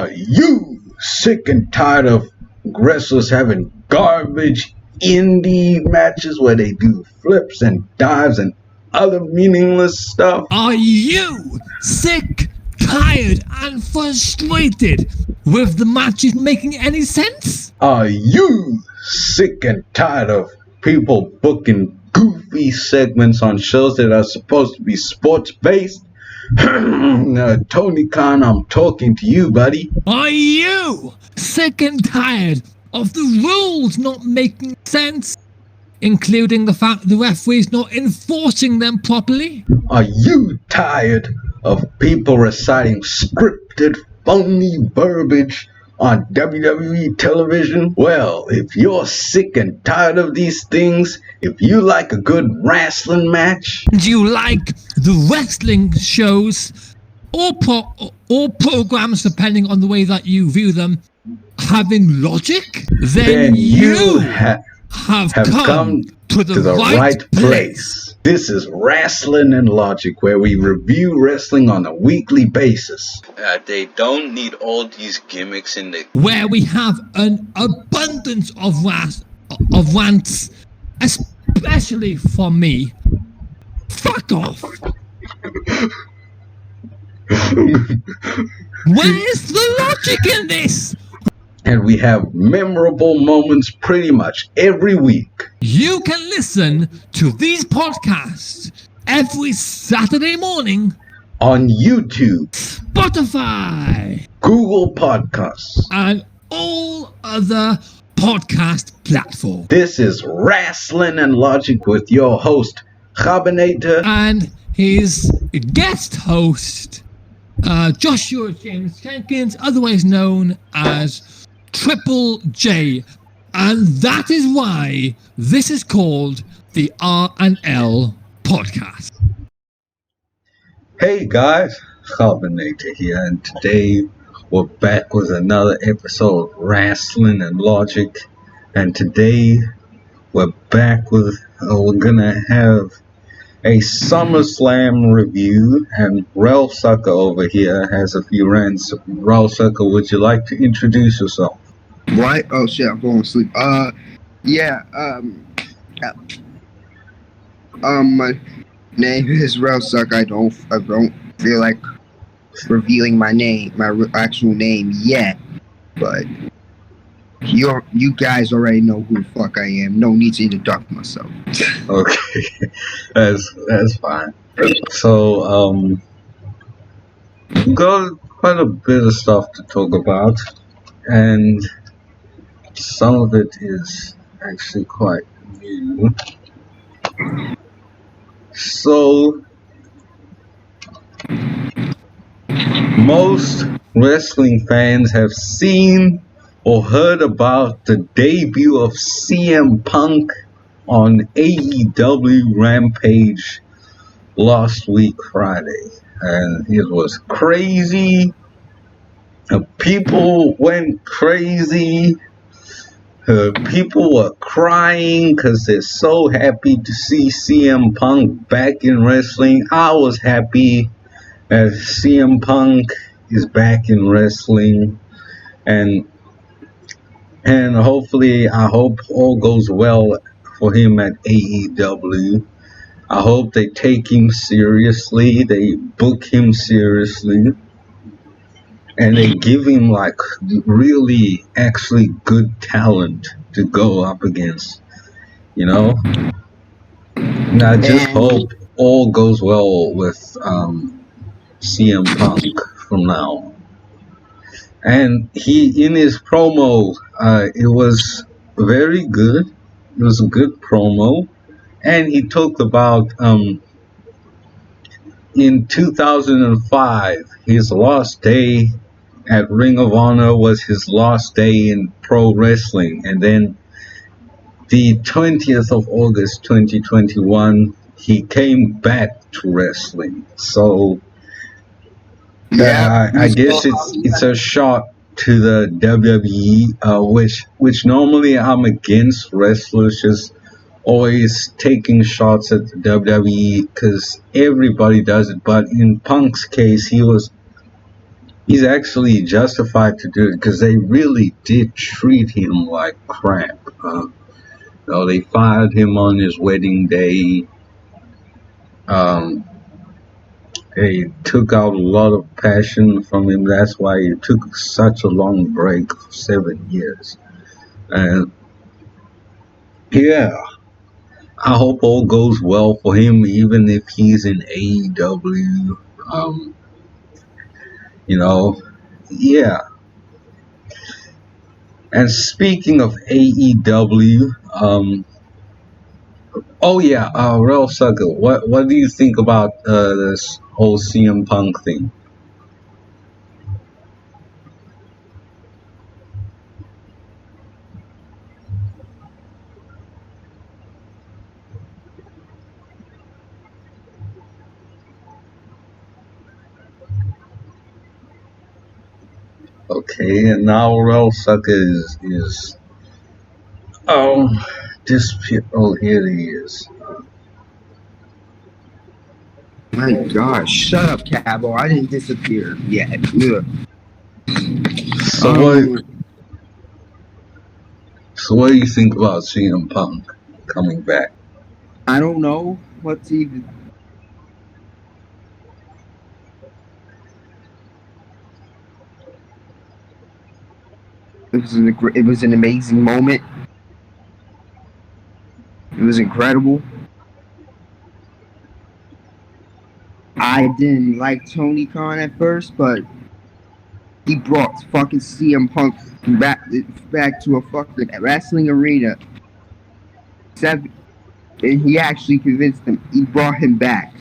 Are you sick and tired of wrestlers having garbage indie matches where they do flips and dives and other meaningless stuff? Are you sick, tired, and frustrated with the matches making any sense? Are you sick and tired of people booking goofy segments on shows that are supposed to be sports-based? Tony Khan, I'm talking to you, buddy. Are you sick and tired of the rules not making sense, including the fact the referee's not enforcing them properly? Are you tired of people reciting scripted, phony verbiage on WWE television? Well, if you're sick and tired of these things, if you like a good wrestling match, Do you like the wrestling shows or programs, depending on the way that you view them, having logic? Then you have come to the right place. This is Wrestling and Logic, where we review wrestling on a weekly basis. They don't need all these gimmicks in the... Where we have an abundance of rants, especially from me. Fuck off! Where's the logic in this? And we have memorable moments pretty much every week. You can listen to these podcasts every Saturday morning On YouTube, Spotify, Google Podcasts. and all other podcast platforms. This is Wrestling and Logic with your host, Kgabinator. And his guest host, Joshua James Jenkins, otherwise known as Triple J. And that is why this is called the R&L Podcast. Hey guys, Kgabinator here, and today we're back with another episode of Wrestling and Logic. And today we're back with, we're gonna have a SummerSlam review, and Rellsucka over here has a few rants. Rellsucka, would you like to introduce yourself? What? Oh shit, I'm going to sleep. My name is Rellsucka. I don't feel like revealing my name, my actual name yet, but you guys already know who the fuck I am. No need to introduce myself. Okay, that's fine. So, we've got quite a bit of stuff to talk about, and some of it is actually quite new. So, most wrestling fans have seen or heard about the debut of CM Punk on AEW Rampage last week Friday, and it was crazy. People went crazy. People were crying because they're so happy to see CM Punk back in wrestling. I was happy as CM Punk is back in wrestling, and hopefully, I hope all goes well for him at AEW. I hope they take him seriously, they book him seriously, and they give him like really actually good talent to go up against, you know? And I just hope all goes well with CM Punk from now. And he, in his promo, it was very good. It was a good promo. And he talked about, in 2005, his last day at Ring of Honor was his last day in pro wrestling. And then the 20th of August, 2021, he came back to wrestling. So, I guess it's a shot to the WWE, which normally I'm against wrestlers just always taking shots at the WWE because everybody does it. But in Punk's case, he was he's actually justified to do it because they really did treat him like crap. They fired him on his wedding day. They took out a lot of passion from him. That's why he took such a long break for 7 years. And yeah, I hope all goes well for him, even if he's in AEW. Yeah. And speaking of AEW, Rellsucka, what do you think about this whole CM Punk thing? Okay, and now Rellsucka is here he is. My gosh, shut up, Kgabo. I didn't disappear yet. Ugh. So what do you think about CM Punk coming back? I don't know what's even. It was an amazing moment. It was incredible. I didn't like Tony Khan at first, but he brought fucking CM Punk back to a fucking wrestling arena. And he actually convinced him. He brought him back.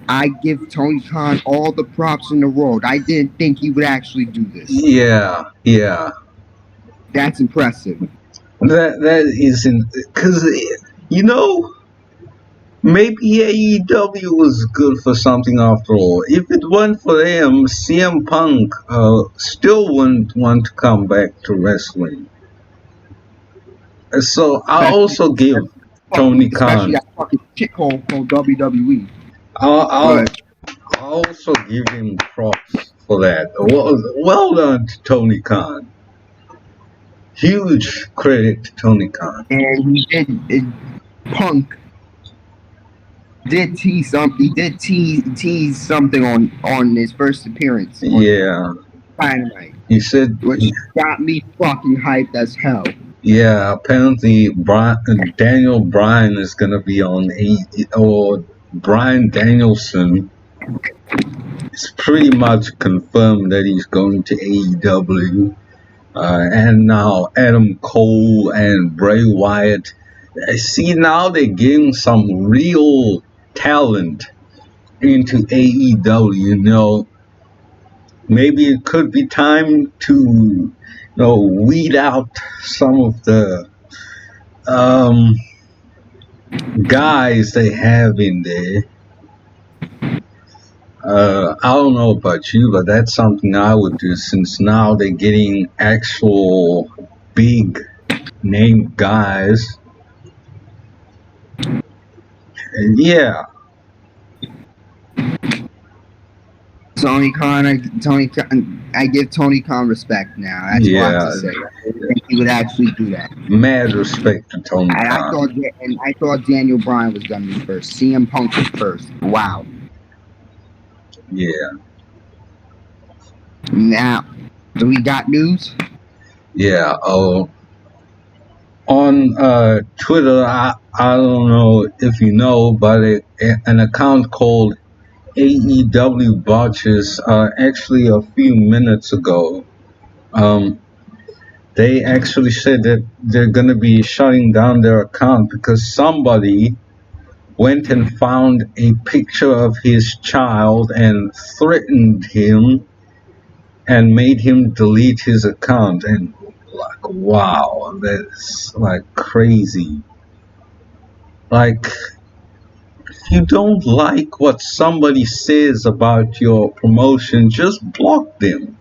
I give Tony Khan all the props in the world. I didn't think he would actually do this. Yeah. That's impressive. That isn't because maybe AEW was good for something after all. If it weren't for them, CM Punk still wouldn't want to come back to wrestling. So I also give Tony Khan, especially that fucking shithole called WWE. I'll also give him props for that. Well done to Tony Khan. Huge credit to Tony Khan. And Punk did tease something. He did tease something on his first appearance. Yeah. Dynamite. He said, which got me fucking hyped as hell. Yeah, apparently Daniel Bryan is gonna be on or Bryan Danielson. It's pretty much confirmed that he's going to AEW. And now Adam Cole and Bray Wyatt. I see now they're getting some real talent into AEW. Maybe it could be time to weed out some of the guys they have in there. I don't know about you, but that's something I would do, since now they're getting actual big name guys. And yeah. Tony Khan, I give Tony Khan respect now. That's all I have to say. I didn't think he would actually do that. Mad respect to Tony Khan. I thought Daniel Bryan was going to be first. CM Punk was first. Wow. Yeah. Now, do we got news? Yeah. On Twitter, I don't know if you know, but an account called AEW Botches, actually a few minutes ago, they actually said that they're going to be shutting down their account because somebody went and found a picture of his child and threatened him and made him delete his account. And like, wow, that's like crazy. Like, if you don't like what somebody says about your promotion, just block them.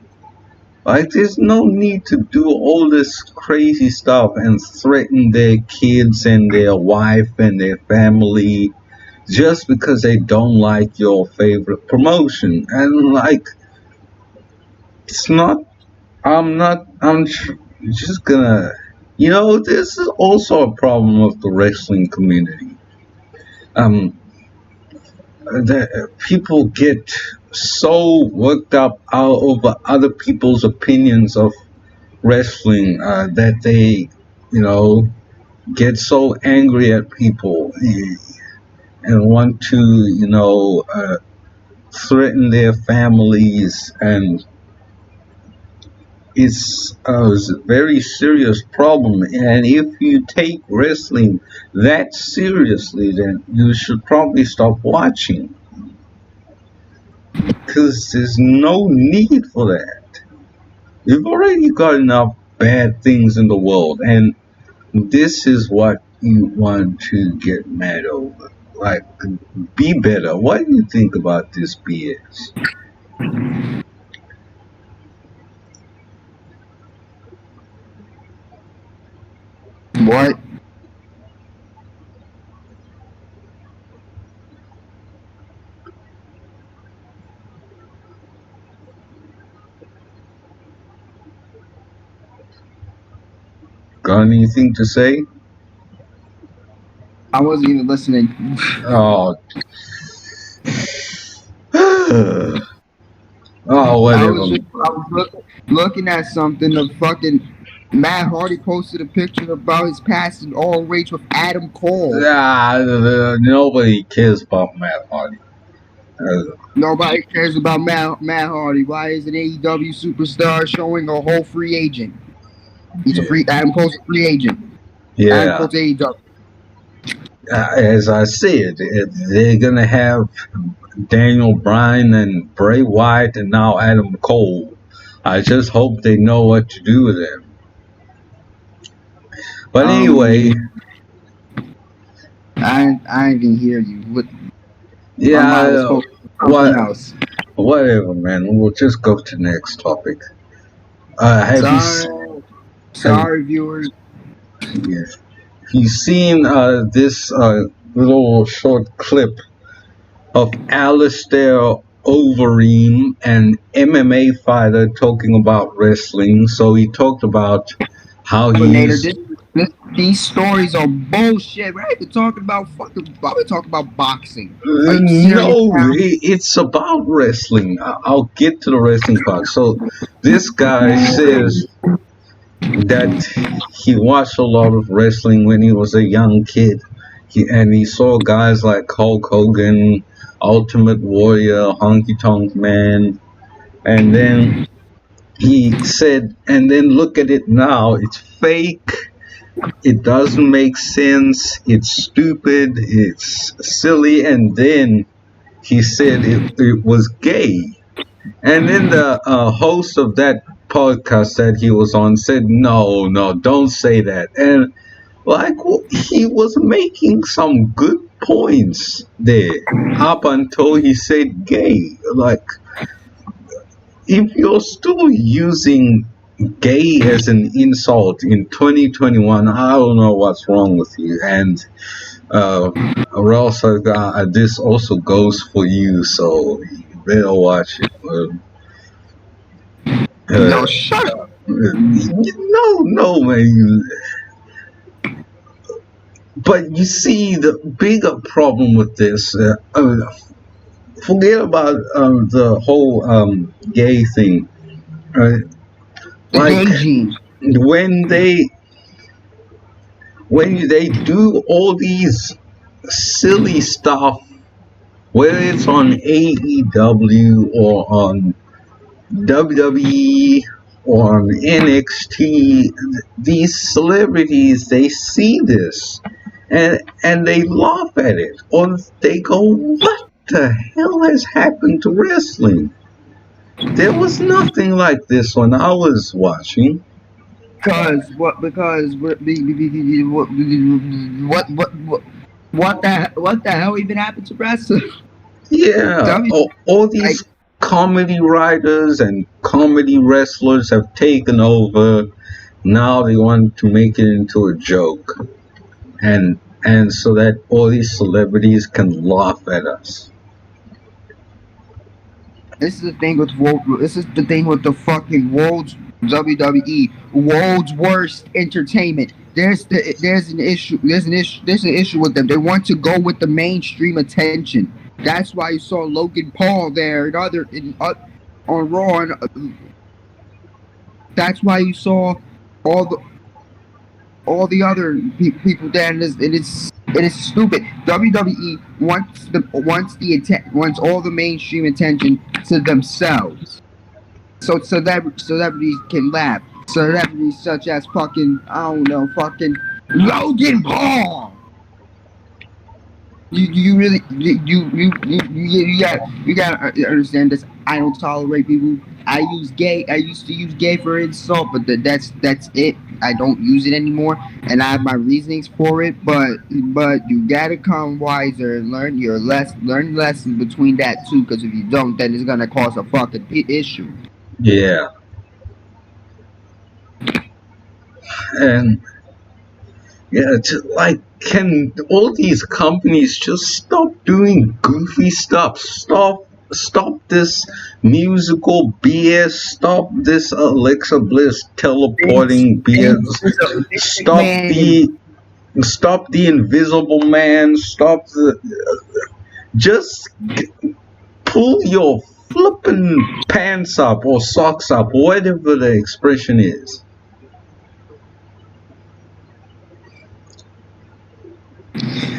Like, there's no need to do all this crazy stuff and threaten their kids and their wife and their family just because they don't like your favorite promotion. And like, it's not. Just gonna. This is also a problem of the wrestling community. Um, People get so worked up over other people's opinions of wrestling that they, get so angry at people and want to, threaten their families, and it's a very serious problem. And if you take wrestling that seriously, then you should probably stop watching, because there's no need for that. You've already got enough bad things in the world, and this is what you want to get mad over. Like, be better. What do you think about this BS? What? Got anything to say? I wasn't even listening. Oh. Oh, I whatever. was looking at something. The fucking Matt Hardy posted a picture about his past in all rage with Adam Cole. Nobody cares about Matt Hardy. Nobody cares about Matt Hardy. Why is an AEW superstar showing a whole free agent? He's a free. Adam Cole's a free agent. Adam Yeah. Cole's AEW. As I said, they're gonna have Daniel Bryan and Bray Wyatt and now Adam Cole. I just hope they know what to do with them. But anyway, I didn't hear you. What? yeah, whatever, man. We'll just go to the next topic. Sorry, viewers. Yeah. You've seen this little short clip of Alistair Overeem, an MMA fighter, talking about wrestling. So he talked about how these stories are bullshit. We're not even talking about why we talking about boxing? No, it's about wrestling. I'll get to the wrestling part. So this guy says that he watched a lot of wrestling when he was a young kid. He saw guys like Hulk Hogan, Ultimate Warrior, Honky Tonk Man, and then he said, and then look at it now, it's fake, it doesn't make sense, it's stupid, it's silly, and then he said it was gay. And then the host of that podcast that he was on said, no, don't say that. And he was making some good points there up until he said gay. Like, if you're still using gay as an insult in 2021, I don't know what's wrong with you. And Rellsucka, this also goes for you, so you better watch it. No, shut up. No, man. But you see, the bigger problem with this, forget about the whole gay thing. Like, when they do all these silly stuff, whether it's on AEW or on WWE or on NXT, these celebrities, they see this and they laugh at it, or they go, what the hell has happened to wrestling? There was nothing like this when I was watching. What the hell even happened to wrestling? Yeah, all these comedy writers and comedy wrestlers have taken over. Now they want to make it into a joke, and so that all these celebrities can laugh at us. This is the thing with This is the thing with the fucking world's WWE, world's worst entertainment. There's an issue. There's an issue with them. They want to go with the mainstream attention. That's why you saw Logan Paul there and on Raw. And, that's why you saw all the other people there, and it's stupid. WWE wants all the mainstream attention to themselves, so celebrities can laugh. Celebrities such as fucking Logan Paul. You gotta understand this. I don't tolerate people. I used to use gay for insult, but that's it. I don't use it anymore, and I have my reasonings for it. But you gotta come wiser and learn lesson between that too. Because if you don't, then it's gonna cause a fucking issue. Yeah. And yeah, can all these companies just stop doing goofy stuff? Stop this musical BS. Stop this Alexa Bliss teleporting BS. Stop the Invisible Man. Just pull your flippin' pants up or socks up, whatever the expression is.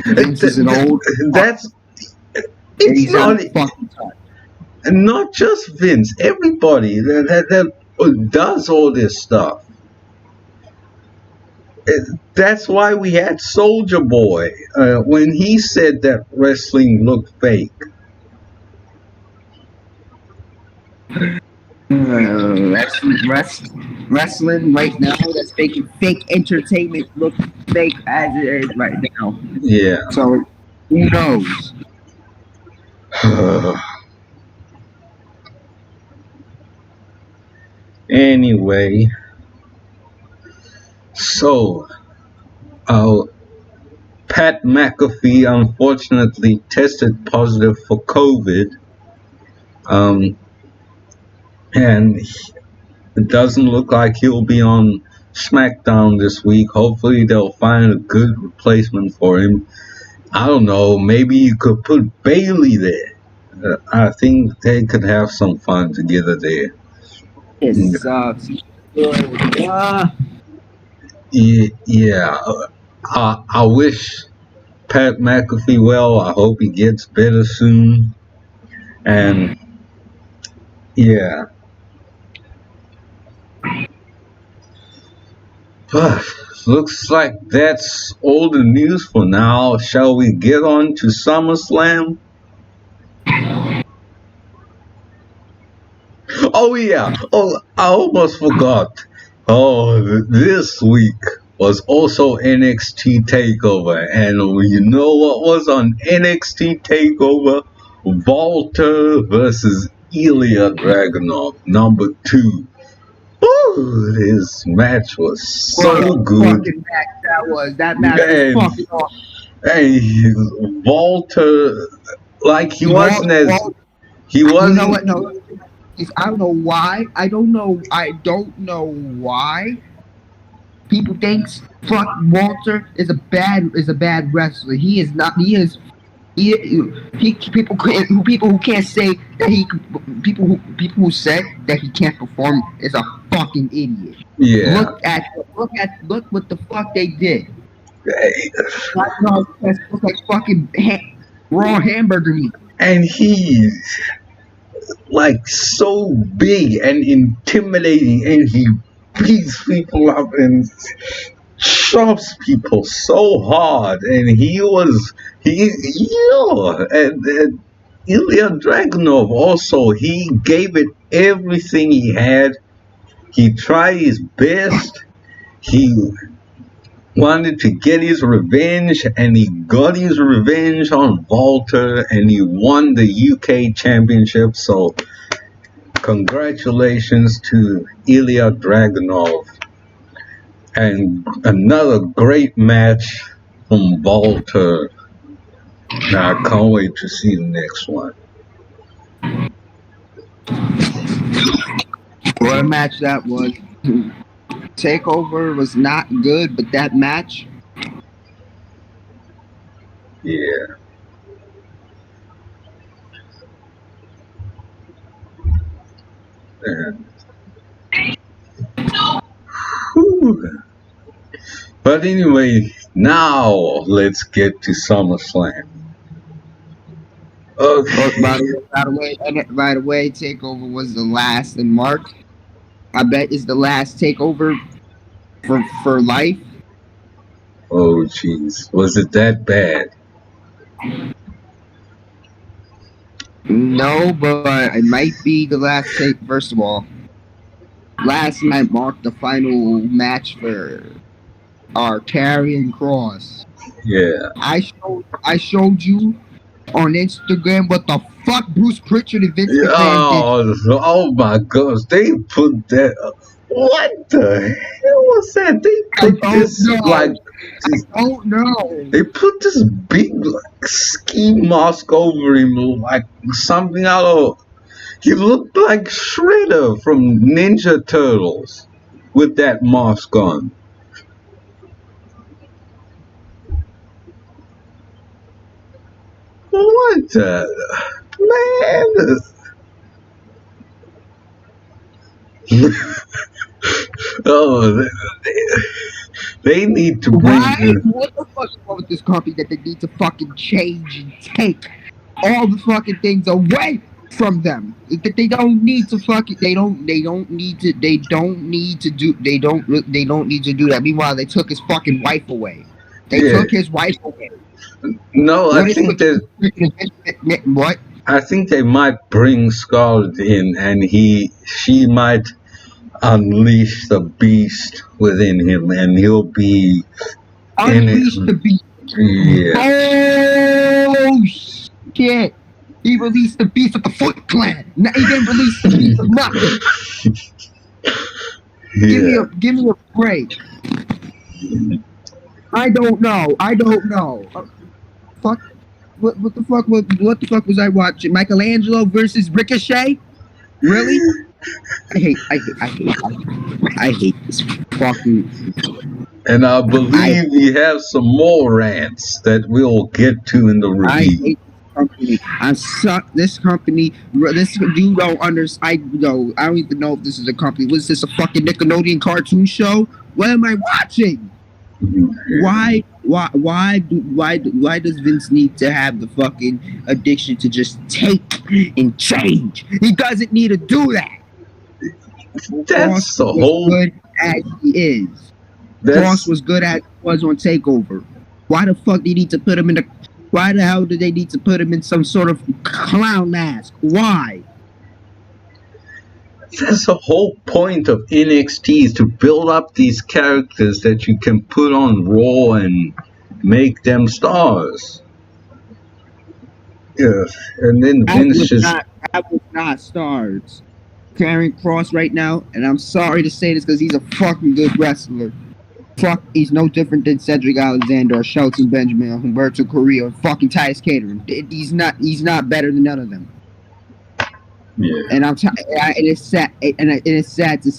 Vince is an old. Not just Vince. Everybody that does all this stuff. That's why we had Soulja Boy when he said that wrestling looked fake. Wrestling right now that's making fake entertainment look fake as it is right now. Yeah. So who knows? Anyway, so Pat McAfee unfortunately tested positive for COVID. And it doesn't look like he'll be on SmackDown this week. Hopefully they'll find a good replacement for him. I don't know, maybe you could put Bailey there. I think they could have some fun together there. It sucks. Yeah. I wish Pat McAfee well. I hope he gets better soon. And yeah. But looks like that's all the news for now. Shall we get on to SummerSlam? Oh yeah. Oh, I almost forgot. Oh, this week was also NXT TakeOver. And you know what was on NXT TakeOver? Walter versus Ilya Dragunov, number 2. Ooh, this match was so good. That match was fucking awesome. And Walter, like he wasn't. You know what? No, I don't know why. I don't know why. People think Walter is a bad wrestler. He is not. He is. People who can't say that he. People who said that he can't perform is a fucking idiot. Yeah. Look what the fuck they did. Looks like fucking raw hamburger meat. And he's like so big and intimidating, and he beats people up and shoves people so hard. And and Ilya Dragunov also, he gave it everything he had. He tried his best. He wanted to get his revenge, and he got his revenge on Walter, and he won the UK championship. So congratulations to Ilya Dragunov. And another great match from Walter. Now I can't wait to see the next one. What a match that was. Takeover was not good, but that match. Yeah. And, whew. But anyway, now let's get to SummerSlam. Okay. By the way, Takeover was the last in March. I bet it's the last Takeover for life. Oh, jeez. Was it that bad? No, but it might be the last take. First of all, last night marked the final match for our Karrion Kross. Yeah. I showed you on Instagram what the fuck Bruce Pritchard and Vince McMahon did. Oh my gosh. They put that. What the hell was that? They put this like. I don't know. They put this big like, ski mask over him like something out of. He looked like Shredder from Ninja Turtles with that mask on. What the man? Oh, they need to bring. Why? What the fuck is wrong with this company that they need to fucking change and take all the fucking things away from them? That they don't need to fucking. They don't need to do that. Meanwhile, they took his fucking wife away. They took his wife away. No, What I is think that? What? I think they might bring Scarlett in, and she might unleash the beast within him, and he'll be Unleash the beast. Yeah. Oh shit! He released the beast of the Foot Clan. He didn't release the beast of nothing. Yeah. Give me a break. I don't know. Fuck. What the fuck was I watching? Michelangelo versus Ricochet? Really? I hate this fucking. And I believe we have some more rants that we'll get to in the review. I hate this company. I suck this company. This you don't understand. I don't even know if this is a company. Was this a fucking Nickelodeon cartoon show? What am I watching? Why does Vince need to have the fucking addiction to just take and change? He doesn't need to do that. That's the whole. Good as he is. Cross was good as he was on Takeover. Why the fuck did they need to put him in the? Why the hell did they need to put him in some sort of clown mask? Why? That's the whole point of NXT, is to build up these characters that you can put on Raw and make them stars. Yeah, and then Vince that was not stars. Karrion Kross right now, and I'm sorry to say this because he's a fucking good wrestler. Fuck, he's no different than Cedric Alexander or Shelton Benjamin or Humberto Carrillo or fucking Titus Catering. He's not better than none of them. Yeah. And it's sad to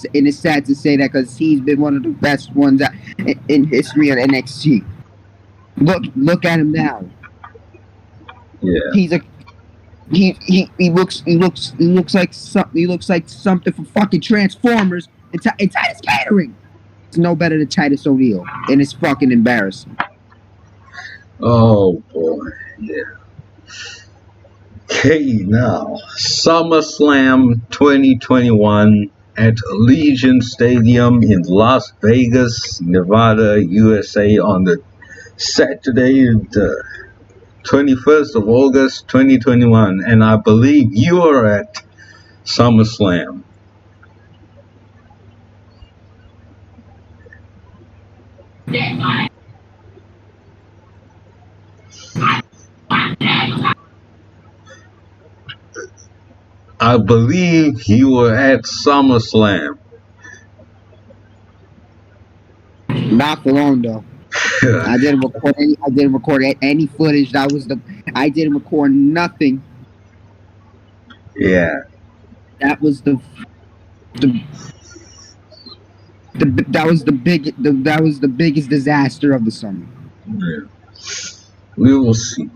say that because he's been one of the best ones in history of NXT. Look at him now. Yeah. He looks like something from fucking Transformers and Titus Catering. It's no better than Titus O'Neil, and it's fucking embarrassing. Oh boy, yeah. Okay, now SummerSlam 2021 at Allegiant Stadium in Las Vegas, Nevada, USA on the Saturday, the 21st of August 2021, and I believe you are at SummerSlam. I believe you were at SummerSlam. Not for long though. I didn't record any footage. I didn't record nothing. Yeah. That was the That was the biggest disaster of the summer. Yeah. We will see.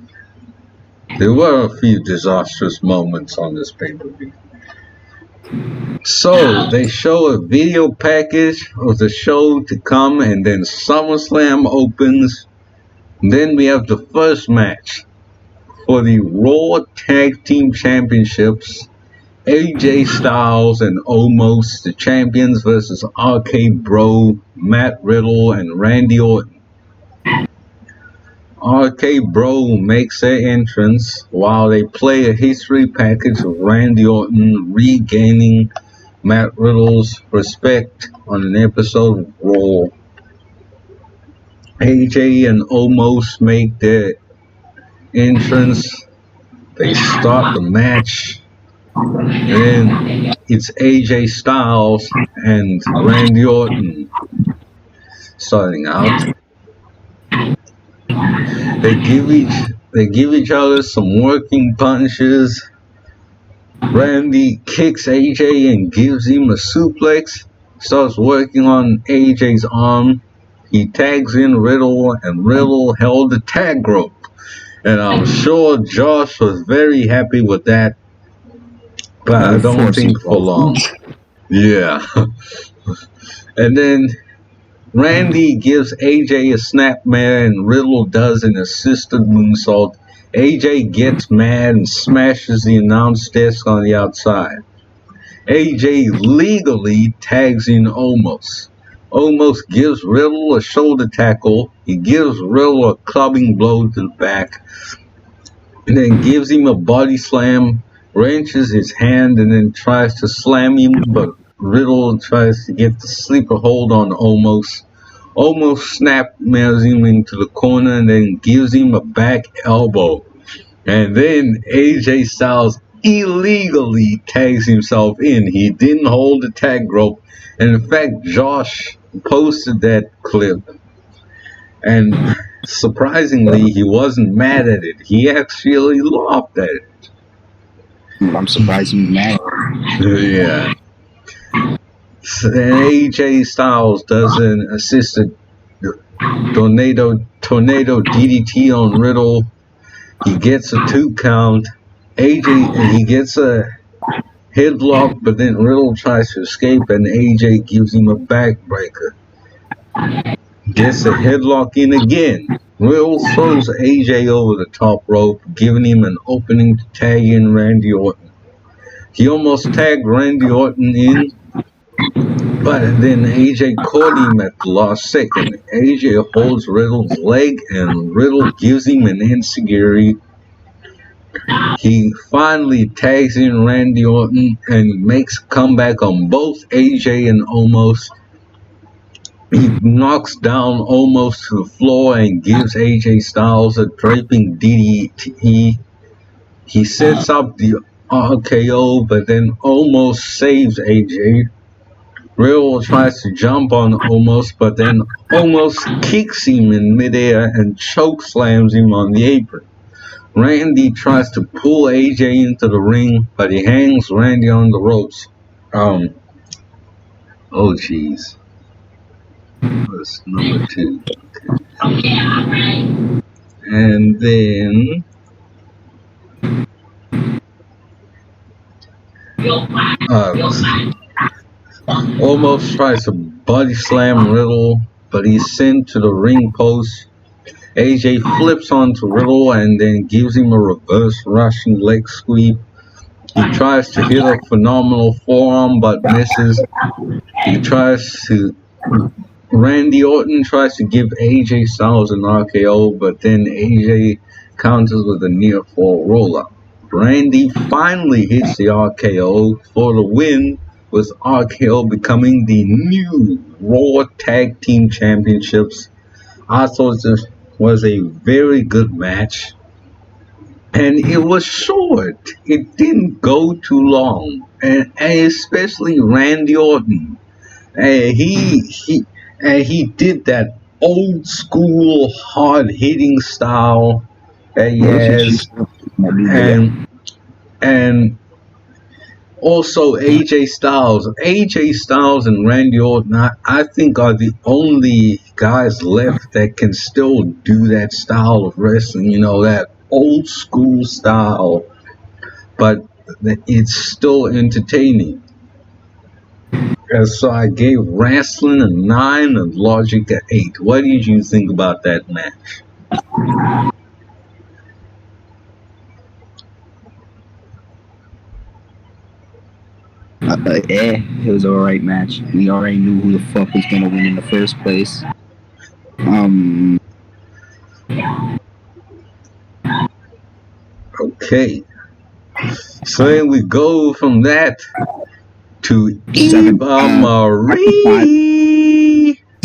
There were a few disastrous moments on this pay-per-view. So they show a video package of the show to come, and then SummerSlam opens. Then we have the first match for the Raw Tag Team Championships. AJ Styles and Omos, the champions, versus RK Bro, Matt Riddle, and Randy Orton. RK Bro makes their entrance while they play a history package of Randy Orton regaining Matt Riddle's respect on an episode of Raw. AJ and Omos make their entrance. They start the match. Then it's AJ Styles and Randy Orton starting out. They give each other some working punches. Randy kicks AJ and gives him a suplex. Starts working on AJ's arm. He tags in Riddle, and Riddle held the tag rope. And I'm sure Josh was very happy with that. But I don't think for long. Yeah. And then Randy gives AJ a snapmare and Riddle does an assisted moonsault. AJ gets mad and smashes the announce desk on the outside. AJ legally tags in Omos. Omos gives Riddle a shoulder tackle. He gives Riddle a clubbing blow to the back. And then gives him a body slam, wrenches his hand, and then tries to slam him, but Riddle tries to get the sleeper hold on Omos. Omos snapmares him into the corner and then gives him a back elbow. And then AJ Styles illegally tags himself in. He didn't hold the tag rope. And in fact, Josh posted that clip. And surprisingly, he wasn't mad at it. He actually laughed at it. I'm surprised he's mad. Yeah. And AJ Styles does an assisted tornado DDT on Riddle. He gets a 2 count. He gets a headlock, but then Riddle tries to escape, and AJ gives him a backbreaker. Gets a headlock in again. Riddle throws AJ over the top rope, giving him an opening to tag in Randy Orton. He almost tagged Randy Orton in, but then AJ caught him at the last second. AJ holds Riddle's leg, and Riddle gives him an enziguri. He finally tags in Randy Orton, and he makes a comeback on both AJ and Omos. He knocks down Omos to the floor and gives AJ Styles a draping DDT. He sets up the RKO, but then Omos saves AJ. Riddle tries to jump on Omos, but then Omos kicks him in midair and chokeslams him on the apron. Randy tries to pull AJ into the ring, but he hangs Randy on the ropes. Oh jeez. That's number 2. Okay. And then almost tries to body slam Riddle, but he's sent to the ring post. AJ flips onto Riddle and then gives him a reverse rushing leg sweep. He tries to hit a phenomenal forearm but misses. Randy Orton tries to give AJ Styles an RKO, but then AJ counters with a near fall roll-up. Randy finally hits the RKO for the win, with RKO becoming the new Raw Tag Team Championships. I thought this was a very good match, and it was short. It didn't go too long, and especially Randy Orton. He did that old school hard hitting style that he has, and Also, AJ Styles. AJ Styles and Randy Orton, I think, are the only guys left that can still do that style of wrestling. You know, that old school style, but it's still entertaining. And so I gave wrestling a 9 and Logic an 8. What did you think about that match? It was an alright match. We already knew who the fuck was gonna win in the first place. Okay. So then we go from that to Eva Marie.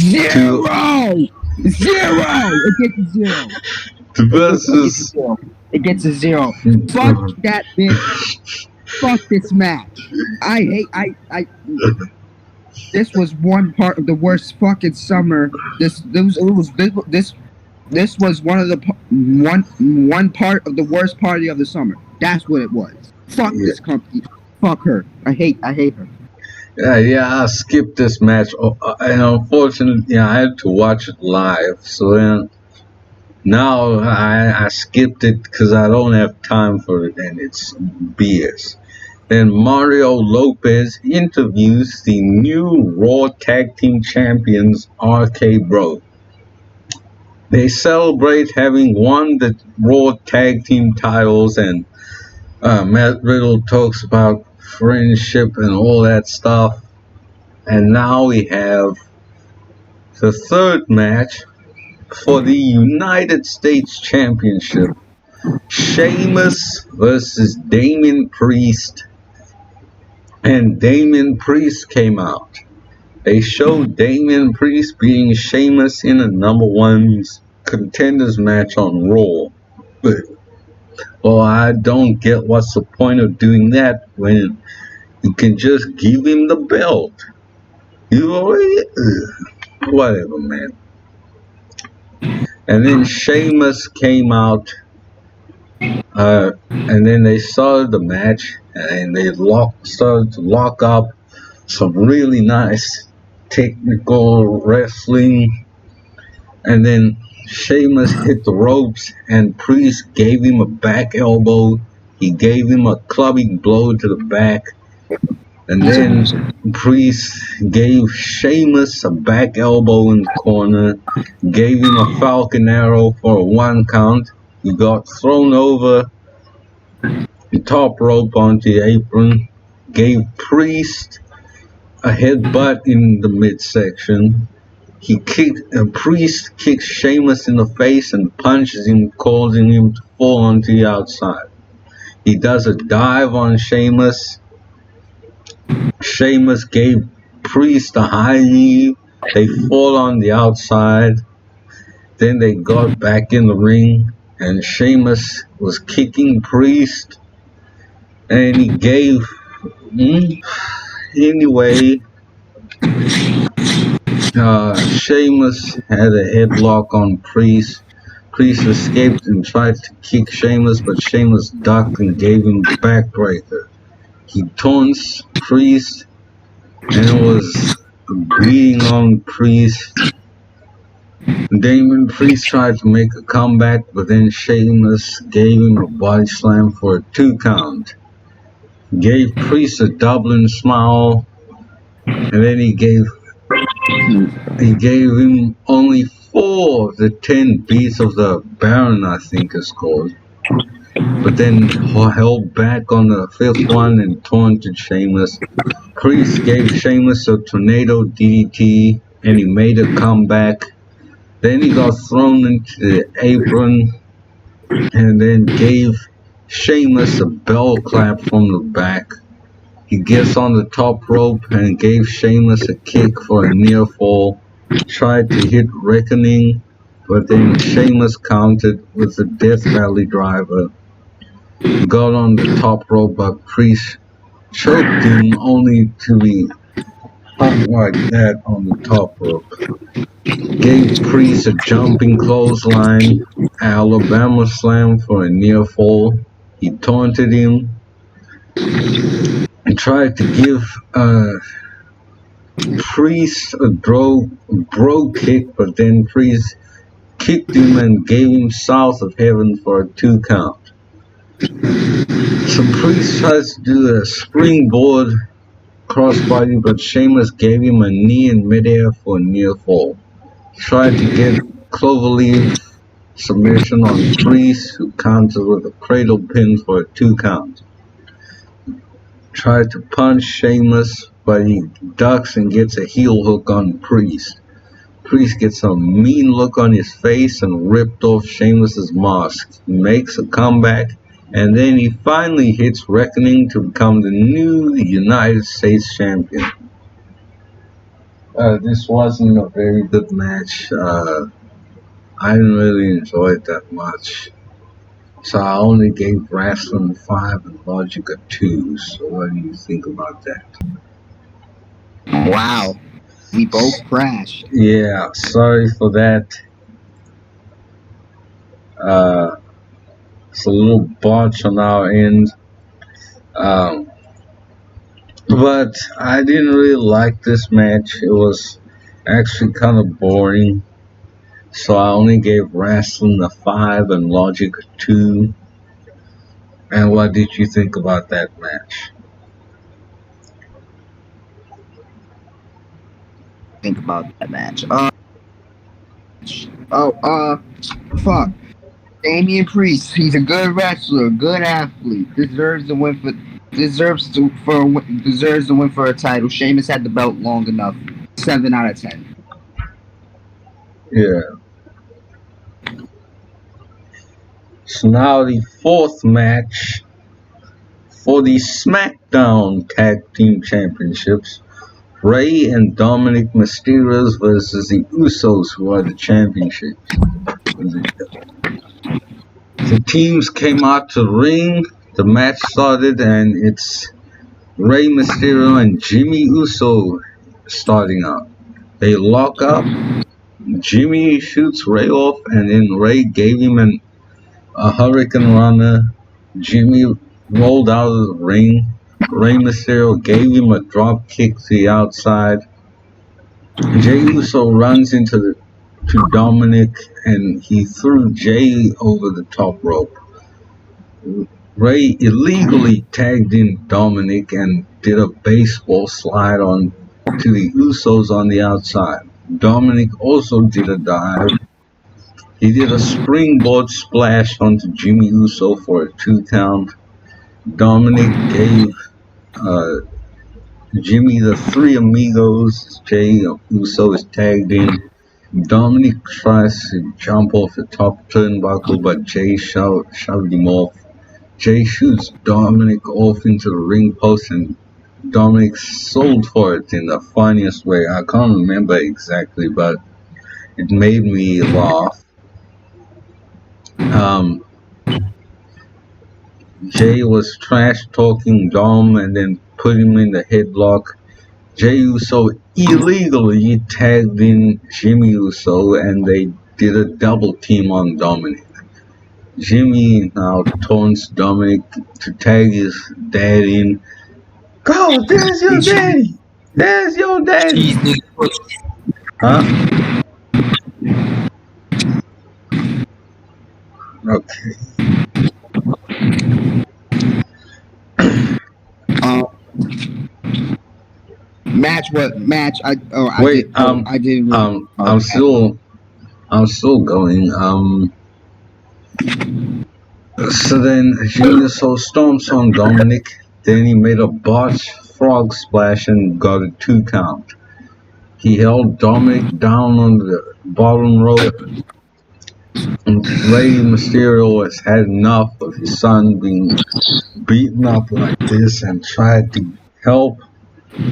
Zero! It gets a zero. Versus. It gets a zero. Fuck that bitch. Fuck this match. This was one part of the worst fucking summer. This was one of the one part of the worst party of the summer. That's what it was. Fuck this company. Fuck her. I hate her. Yeah, I skipped this match, and unfortunately, I had to watch it live. So then, now I skipped it because I don't have time for it, and it's BS. Then Mario Lopez interviews the new Raw Tag Team Champions, RK Bro. They celebrate having won the Raw Tag Team titles, and Matt Riddle talks about friendship and all that stuff. And now we have the third match for the United States Championship. Sheamus versus Damian Priest. And Damian Priest came out. They showed Damian Priest beating Sheamus in a number 1 contenders match on Raw. Well, I don't get what's the point of doing that when you can just give him the belt. You already, whatever, man. And then Sheamus came out, and then they started the match, and they started to lock up some really nice technical wrestling, and then Sheamus hit the ropes, and Priest gave him a back elbow. He gave him a clubbing blow to the back, and then Priest gave Sheamus a back elbow in the corner, gave him a Falcon Arrow for a 1 count. He got thrown over the top rope onto the apron, gave Priest a headbutt in the midsection. Priest kicks Sheamus in the face and punches him, causing him to fall onto the outside. He does a dive on Sheamus. Sheamus gave Priest a high knee. They fall on the outside. Then they got back in the ring, and Sheamus was kicking Priest, and he gave. Anyway, Sheamus had a headlock on Priest. Priest escaped and tried to kick Sheamus, but Sheamus ducked and gave him the backbreaker. He taunts Priest, and it was beating on Priest. Damian Priest tried to make a comeback, but then Sheamus gave him a body slam for a 2 count. Gave Priest a Dublin smile, and then he gave him only 4 of the 10 beats of the Baron, I think it's called. But then held back on the 5th one and taunted Sheamus. Priest gave Sheamus a tornado DDT, and he made a comeback. Then he got thrown into the apron, and then gave Sheamus a bell clap from the back. He gets on the top rope and gave Sheamus a kick for a near fall. Tried to hit Reckoning, but then Sheamus countered with a Death Valley driver. Got on the top rope, but Priest choked him only to be hung like that on the top rope. Gave Priest a jumping clothesline, Alabama slam for a near fall. He taunted him. and tried to give Priest a bro kick, but then Priest kicked him and gave him south of heaven for a 2 count. So Priest tries to do a springboard crossbody, but Sheamus gave him a knee in midair for a near fall. Tried to get cloverleaf submission on Priest, who countered with a cradle pin for a 2 count. Tried to punch Sheamus, but he ducks and gets a heel hook on Priest. Priest gets a mean look on his face and ripped off Sheamus's mask. He makes a comeback, and then he finally hits Reckoning to become the new United States champion. This wasn't a very good match. I didn't really enjoy it that much. So I only gave Wrestling 5 and Logic a 2. So what do you think about that? Wow. We both crashed. Yeah, sorry for that. It's a little botch on our end. But I didn't really like this match. It was actually kind of boring. So I only gave Wrestling a 5 and Logic a 2. And what did you think about that match? Think about that match. Fuck. Damian Priest, he's a good wrestler, good athlete, deserves the win for a title. Sheamus had the belt long enough. 7 out of 10. Yeah. So now the 4th match for the SmackDown Tag Team Championships. Rey and Dominic Mysterio versus the Usos, who are the championships. The teams came out to the ring. The match started, and it's Rey Mysterio and Jimmy Uso starting out. They lock up. Jimmy shoots Rey off, and then Rey gave him a Hurricane Runner. Jimmy rolled out of the ring. Rey Mysterio gave him a drop kick to the outside. Jey Uso runs to Dominic, and he threw Jey over the top rope. Rey illegally tagged in Dominic and did a baseball slide on to the Usos on the outside. Dominic also did a dive. He did a springboard splash onto Jimmy Uso for a 2 count. Dominic gave Jimmy the 3 amigos. Jey Uso is tagged in. Dominic tries to jump off the top turnbuckle, but Jey shoved him off. Jey shoots Dominic off into the ring post, and Dominic sold for it in the funniest way. I can't remember exactly, but it made me laugh. Jey was trash talking Dom and then put him in the headlock. Jey Uso illegally tagged in Jimmy Uso, and they did a double team on Dominic. Jimmy now taunts Dominic to tag his dad in. Go, there's your daddy! There's your daddy! Huh? Okay. Match? I didn't. I'm still going. So then Jimmy Uso stomps on Dominic. Then he made a botch frog splash and got a 2 count. He held Dominic down on the bottom rope. And Rey Mysterio has had enough of his son being beaten up like this and tried to help.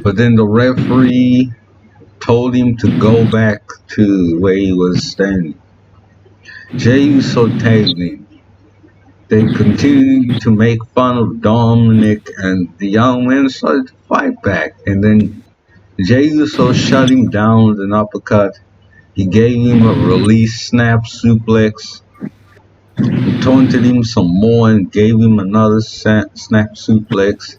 But then the referee told him to go back to where he was standing. Jey Uso tagged him. They continued to make fun of Dominic, and the young man started to fight back. And then Jey Uso shut him down with an uppercut. He gave him a release snap suplex. He taunted him some more and gave him another snap suplex.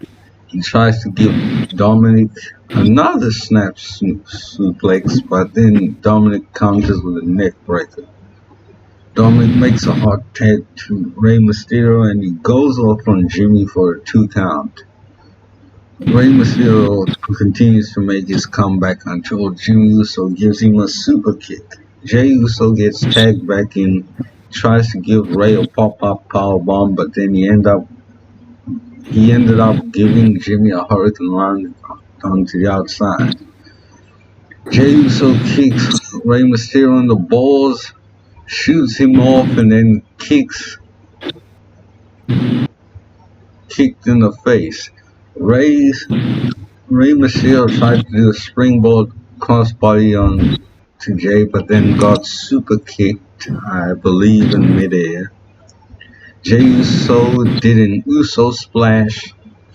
He tries to give Dominic another snap suplex, but then Dominic counters with a neck breaker. Dominic makes a hard tag to Rey Mysterio and he goes off on Jimmy for a 2 count. Rey Mysterio continues to make his comeback until Jimmy Uso gives him a super kick. Jey Uso gets tagged back in, tries to give Rey a pop-up powerbomb, but then he ended up giving Jimmy a hurricane run onto the outside. Jey Uso kicks Rey Mysterio in the balls, shoots him off, and then kicked in the face. Rey Mysterio tried to do a springboard crossbody on to Jey, but then got super kicked, I believe, in midair. Jey Uso did an Uso splash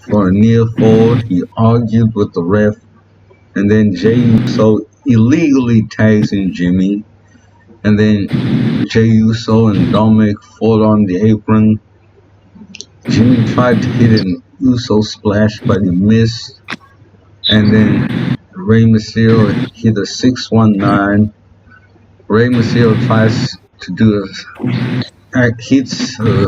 for a near fall. He argued with the ref, and then Jey Uso illegally tags in Jimmy, and then Jey Uso and Dominic fought on the apron. Jimmy tried to hit an Uso splash, but he missed. And then Rey Mysterio hit a 619. Rey Mysterio tries to do hits a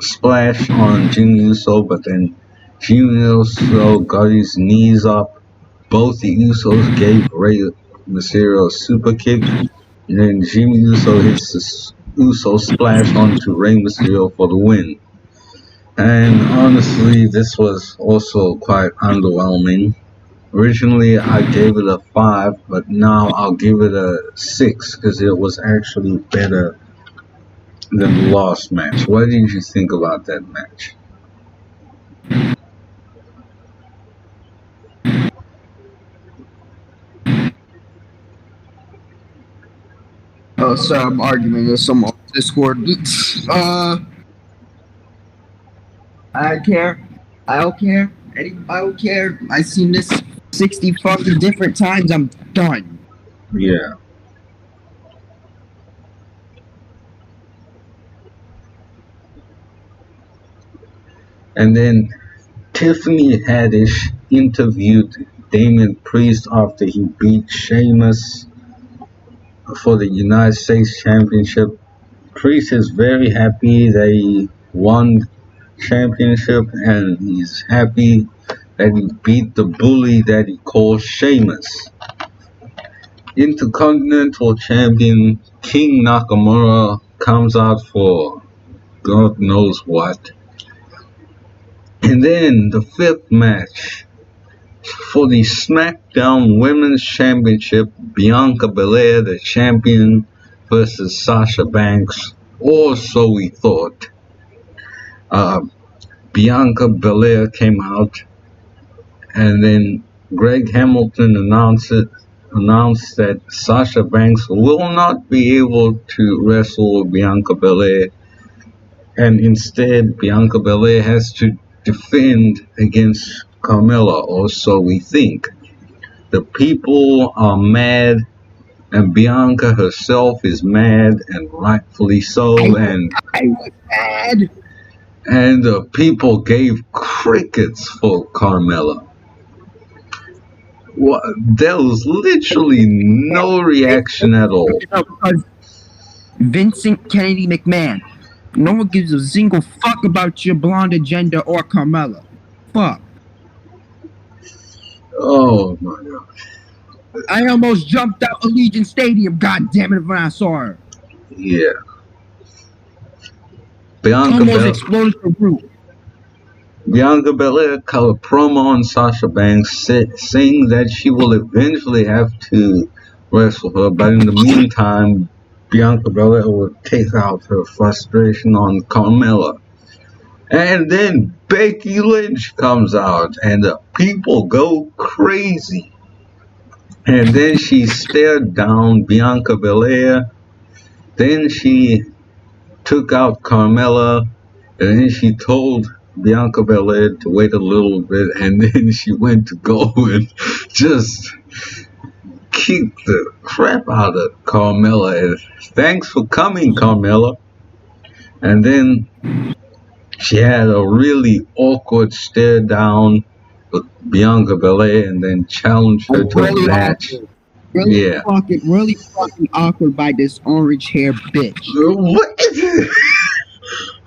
splash on Jimmy Uso, but then Jimmy Uso got his knees up. Both the Usos gave Rey Mysterio a super kick. And then Jimmy Uso hits the Uso splash onto Rey Mysterio for the win. And honestly, this was also quite underwhelming. Originally, I gave it a 5, but now I'll give it a 6 because it was actually better than the last match. What did you think about that match? Oh, sorry, I'm arguing with some on Discord. I don't care. I don't care. I don't care. I've seen this 60 fucking different times. I'm done. Yeah. And then Tiffany Haddish interviewed Damian Priest after he beat Sheamus for the United States Championship. Priest is very happy that he won championship, and he's happy that he beat the bully that he calls Sheamus. Intercontinental Champion King Nakamura comes out for God knows what. And then the 5th match for the SmackDown Women's Championship, Bianca Belair, the champion, versus Sasha Banks, or so we thought. Bianca Belair came out, and then Greg Hamilton announced that Sasha Banks will not be able to wrestle Bianca Belair, and instead Bianca Belair has to defend against Carmella, or so we think. The people are mad, and Bianca herself is mad, and rightfully so, and I was mad. And the people gave crickets for Carmella. There was literally no reaction at all. Because Vincent Kennedy McMahon. No one gives a single fuck about your blonde agenda or Carmella. Fuck. Oh my god. I almost jumped out Allegiant Stadium, god damn it, when I saw her. Yeah. Bianca almost exploded the roof. Bianca Belair cut a promo on Sasha Banks saying that she will eventually have to wrestle her, but in the meantime, Bianca Belair will take out her frustration on Carmella. And then Becky Lynch comes out, and the people go crazy. And then she stared down Bianca Belair. Then she took out Carmella, and then she told Bianca Belair to wait a little bit, and then she went to go and just kicked the crap out of Carmella. And thanks for coming, Carmella. And then she had a really awkward stare down with Bianca Belair and then challenge her to a Really match. awkward. Really Yeah. fucking awkward by this orange hair bitch. What is it?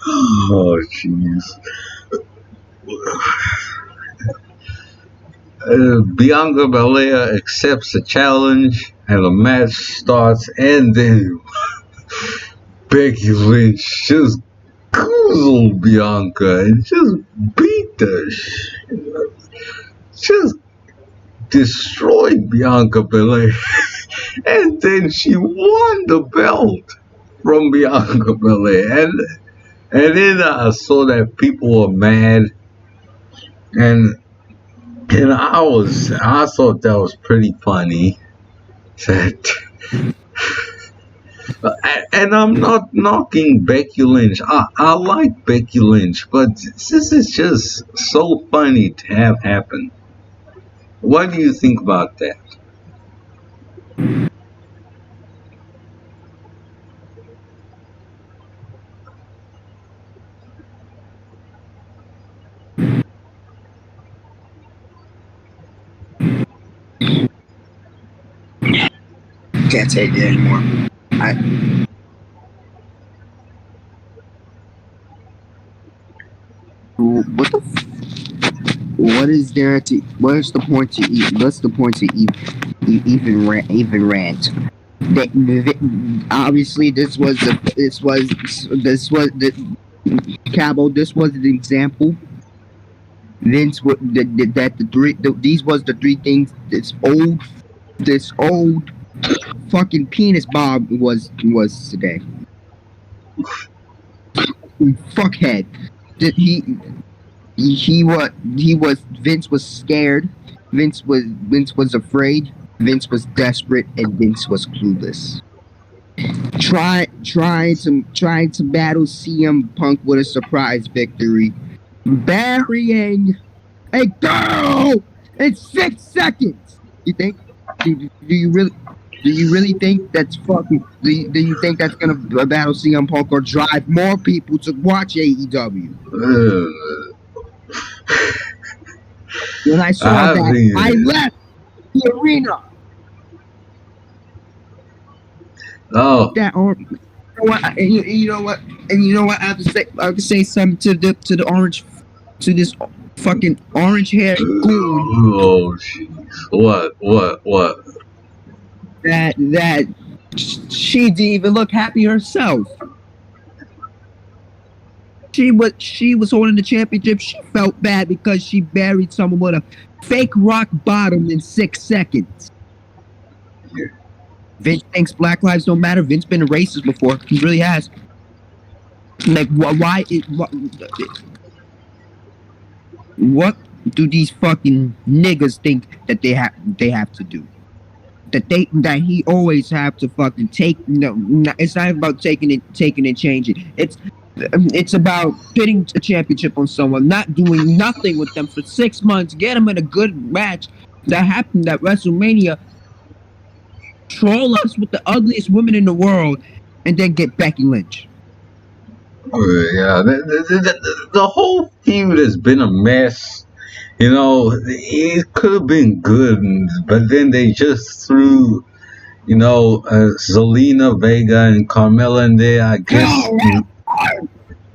Oh, jeez. Bianca Belair accepts the challenge, and the match starts, and then Becky Lynch just goozled Bianca and just beat the shit. Just destroyed Bianca Belair. And then she won the belt from Bianca Belair. And then I saw that people were mad. And I thought that was pretty funny. That, and I'm not knocking Becky Lynch. I like Becky Lynch, but this is just so funny to have happen. What do you think about that? Can't take it anymore. What the? What is there to? What's the point to eat? What's the point to even rant? Obviously, this was the Kgabo. This was the example. Vince these was the three things this old fucking penis Bob was today. Fuckhead. Did he was Vince was scared. Vince was afraid. Vince was desperate, and Vince was clueless. Trying to battle CM Punk with a surprise victory, burying a girl in 6 seconds. You think? Do you really think that's fucking? Do you think that's gonna battle CM Punk or drive more people to watch AEW? When I saw that, I left the arena. Oh, That arm. You know what? And you know what? I have to say something to the orange, to this fucking orange hair goon. Oh, jeez. What? That she didn't even look happy herself. She was holding the championship. She felt bad because she buried someone with a fake rock bottom in 6 seconds. Yeah. Vince thinks Black lives don't matter. Vince been a racist before. He really has. Like, what do these fucking niggas think that they have to do? That he always have to fucking take. No, it's not about taking and changing. It's about pitting a championship on someone, not doing nothing with them for 6 months, get them in a good match that happened at WrestleMania, troll us with the ugliest women in the world, and then get Becky Lynch. Yeah, the whole feud has been a mess. You know, it could have been good, but then they just threw, Zelina Vega and Carmella in there.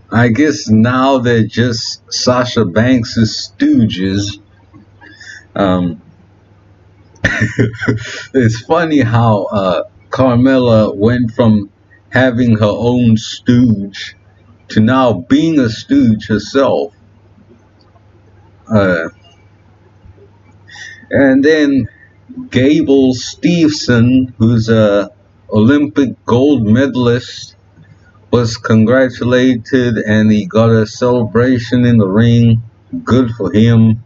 I guess now they're just Sasha Banks' stooges. It's funny how Carmella went from having her own stooge to now being a stooge herself. And then Gable Steveson, who's a Olympic gold medalist, was congratulated and he got a celebration in the ring. Good for him.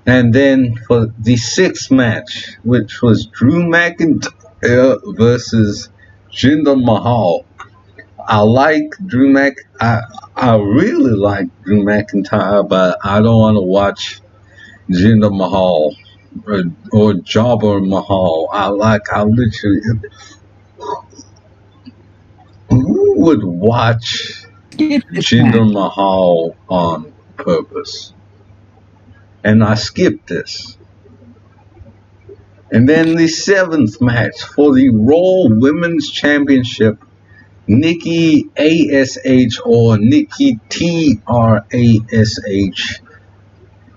And then for the 6th match, which was Drew McIntyre versus Jinder Mahal. I really like Drew McIntyre, but I don't want to watch Jinder Mahal or Jobber Mahal. I literally, who would watch Jinder Mahal on purpose? and I skipped this. And then the 7th match for the Raw Women's Championship, Nikki ASH or Nikki TRASH,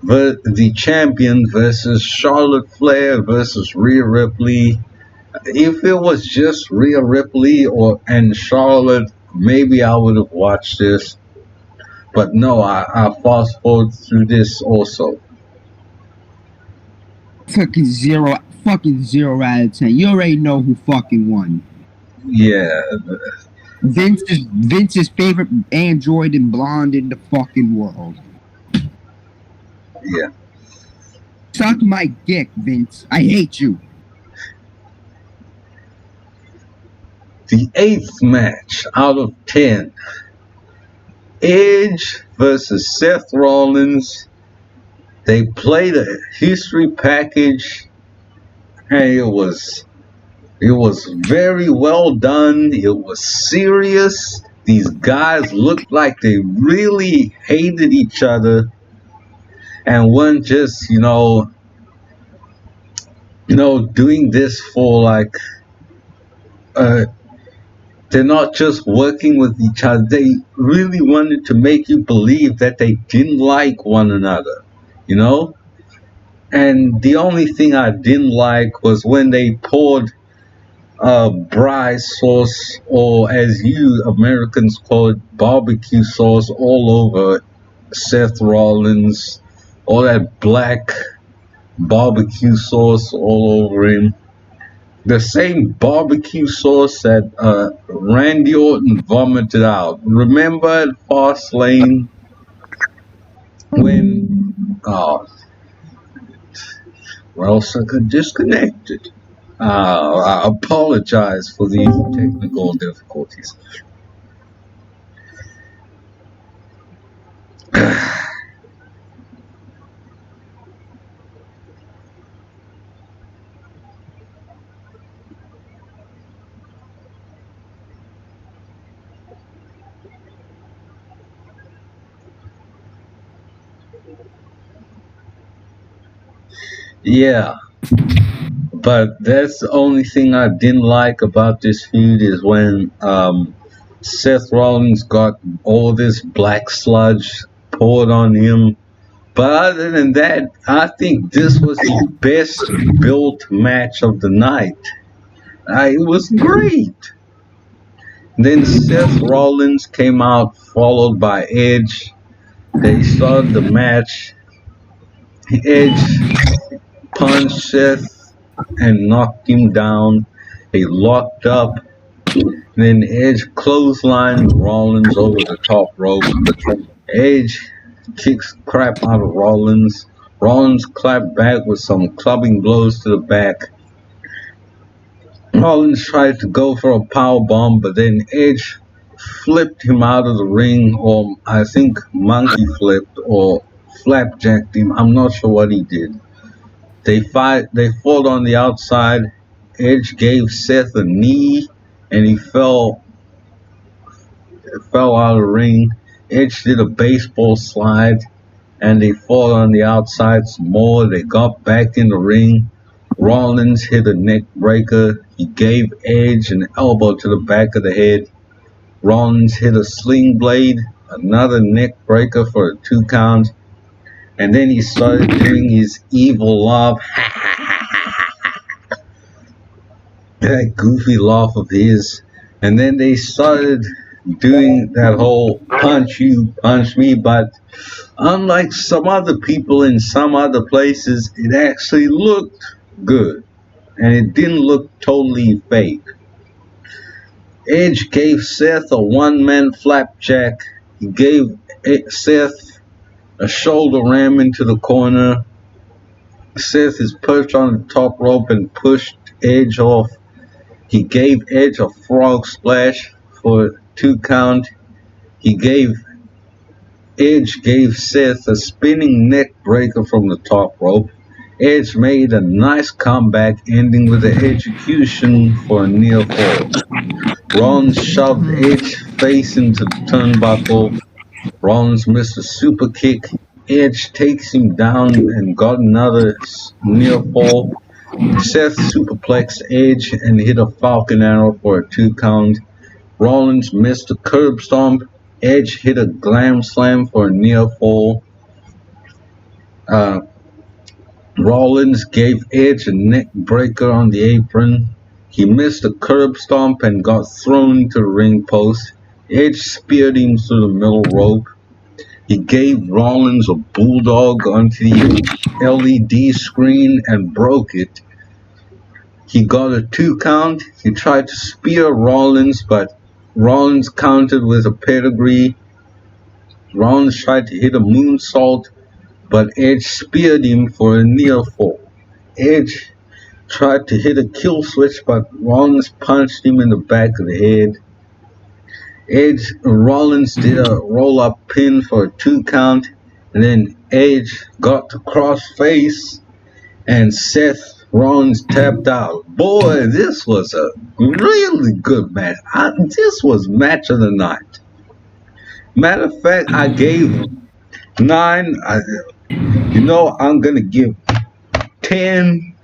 the champion versus Charlotte Flair versus Rhea Ripley. If it was just Rhea Ripley and Charlotte, maybe I would have watched this. But no, I fast forward through this also. Fucking zero out of 10. You already know who fucking won. Yeah. Vince's favorite android and blonde in the fucking world. Yeah. Suck my dick, Vince. I hate you. The 8th match out of 10. Edge versus Seth Rollins. They played a history package, and it was very well done. It was serious. These guys looked like they really hated each other and weren't just, doing this for like, they're not just working with each other. They really wanted to make you believe that they didn't like one another, And the only thing I didn't like was when they poured braai sauce, or as you Americans call it, barbecue sauce, all over Seth Rollins, all that black barbecue sauce all over him. The same barbecue sauce that Randy Orton vomited out. Remember at Fastlane when Rellsucka disconnected? I apologize for these technical difficulties. Yeah, but that's the only thing I didn't like about this feud is when Seth Rollins got all this black sludge poured on him. But other than that, I think this was the best built match of the night. It was great. Then Seth Rollins came out, followed by Edge. They started the match. Edge punched Seth and knocked him down. They locked up. Then Edge clotheslined Rollins over the top rope. Edge kicks crap out of Rollins. Rollins clapped back with some clubbing blows to the back. Rollins tried to go for a powerbomb, but then Edge flipped him out of the ring, or I think monkey flipped or flapjacked him. I'm not sure what he did. They fought on the outside. Edge gave Seth a knee, and he fell out of the ring. Edge did a baseball slide, and they fought on the outside some more. They got back in the ring. Rollins hit a neck breaker. He gave Edge an elbow to the back of the head. Rollins hit a sling blade, another neck breaker for a 2 count. And then he started doing his evil laugh. That goofy laugh of his. And then they started doing that whole punch you, punch me. But unlike some other people in some other places, it actually looked good. And it didn't look totally fake. Edge gave Seth a one-man flapjack. He gave Seth a shoulder ram into the corner. Seth is perched on the top rope and pushed Edge off. He gave Edge a frog splash for a 2 count. Edge gave Seth a spinning neck breaker from the top rope. Edge made a nice comeback, ending with an execution for a near fall. Rollins shoved Edge face into the turnbuckle. Rollins missed a super kick. Edge takes him down and got another near fall. Seth superplexed Edge and hit a Falcon Arrow for a 2 count. Rollins missed a curb stomp. Edge hit a glam slam for a near fall. Rollins gave Edge a neck breaker on the apron. He missed a curb stomp and got thrown to the ring post. Edge speared him through the middle rope. He gave Rollins a bulldog onto the LED screen and broke it. He got a 2 count. He tried to spear Rollins, but Rollins countered with a pedigree. Rollins tried to hit a moonsault, but Edge speared him for a near fall. Edge tried to hit a kill switch, but Rollins punched him in the back of the head. Rollins did a roll-up pin for a 2 count, and then Edge got the cross-face, and Seth Rollins tapped out. Boy, this was a really good match. This was match of the night. Matter of fact, I gave 9. I'm going to give 10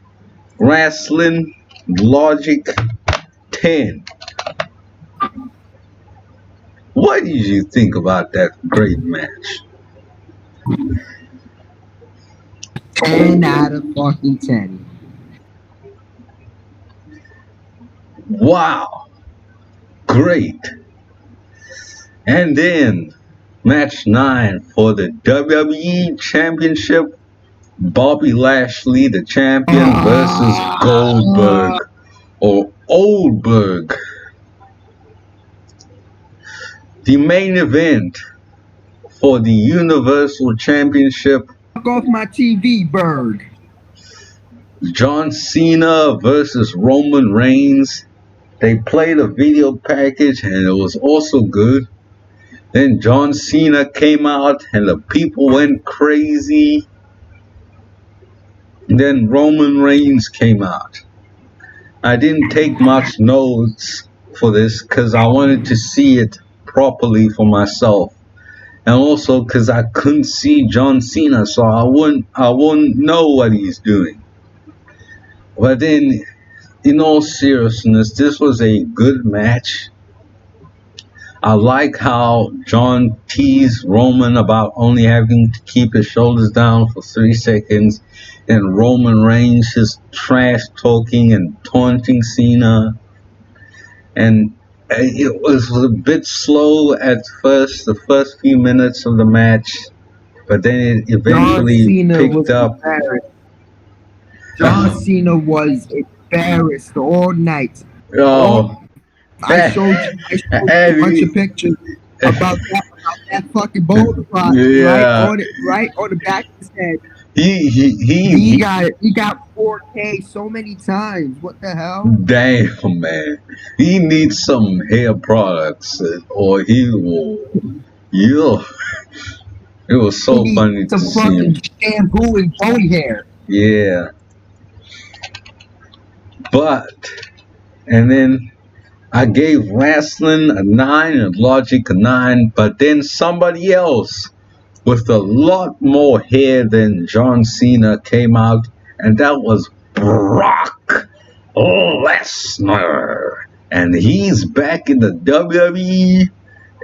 wrestling logic 10. What did you think about that great match? 10 out of fucking 10. Wow. Great. And then, match 9 for the WWE Championship. Bobby Lashley, the champion, versus Goldberg or Oldberg. The main event for the Universal Championship. Fuck off my TV, Berg. John Cena versus Roman Reigns. They played a video package and it was also good. Then John Cena came out and the people went crazy. And then Roman Reigns came out. I didn't take much notes for this because I wanted to see it properly for myself. And also because I couldn't see John Cena, so I wouldn't know what he's doing. But then, in all seriousness, this was a good match. I like how John teased Roman about only having to keep his shoulders down for 3 seconds, and Roman Reigns just trash talking and taunting Cena. And it was a bit slow at first, the first few minutes of the match, but then it eventually picked up. John Cena was embarrassed all night. I showed you a bunch of pictures about that fucking boulder rock right on the back of his head. He got 4K so many times. What the hell? Damn, man. He needs some hair products, or he will. It was so funny to see him. Shampoo and body hair. Yeah. And then I gave wrestling a 9 and logic a 9, but then somebody else with a lot more hair than John Cena came out, and that was Brock Lesnar. And he's back in the WWE.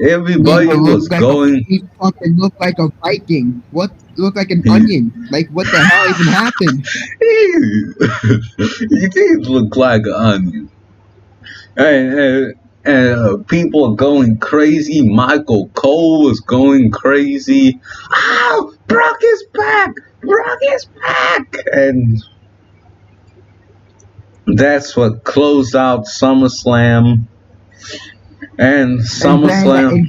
Everybody was going. He fucking looked like a Viking. What? Looked like an onion. Like, what the hell even happened? He did look like an onion. And people are going crazy. Michael Cole was going crazy. Oh, Brock is back! Brock is back! And that's what closed out SummerSlam. And SummerSlam.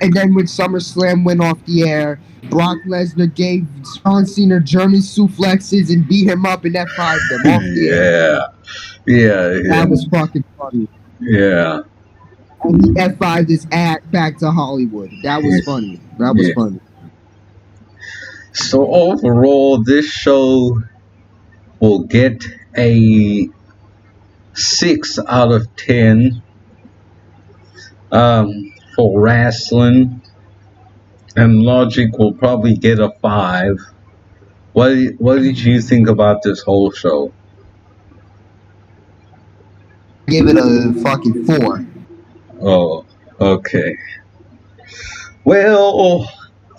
And then when SummerSlam went off the air, Brock Lesnar gave John Cena German suplexes and beat him up and F5'd them off the air. Yeah. That was fucking funny. Yeah. And he F5'd his ass back to Hollywood. That was funny. That was funny. So overall, this show will get a 6 out of 10 for wrestling. and Logic will probably get a 5. What did you think about this whole show? Give it a fucking 4. Oh, okay. Well,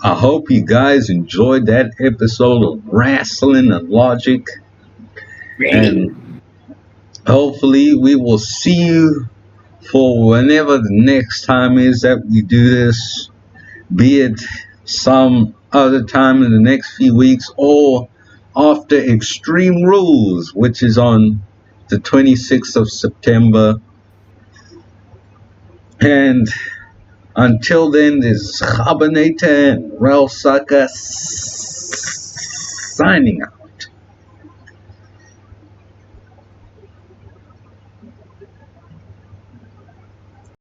I hope you guys enjoyed that episode of Wrestling and Logic. And hopefully we will see you for whenever the next time is that we do this, be it some other time in the next few weeks or after Extreme Rules, which is on the 26th of September. And until then, this is Kgabinator and Rellsucka signing out.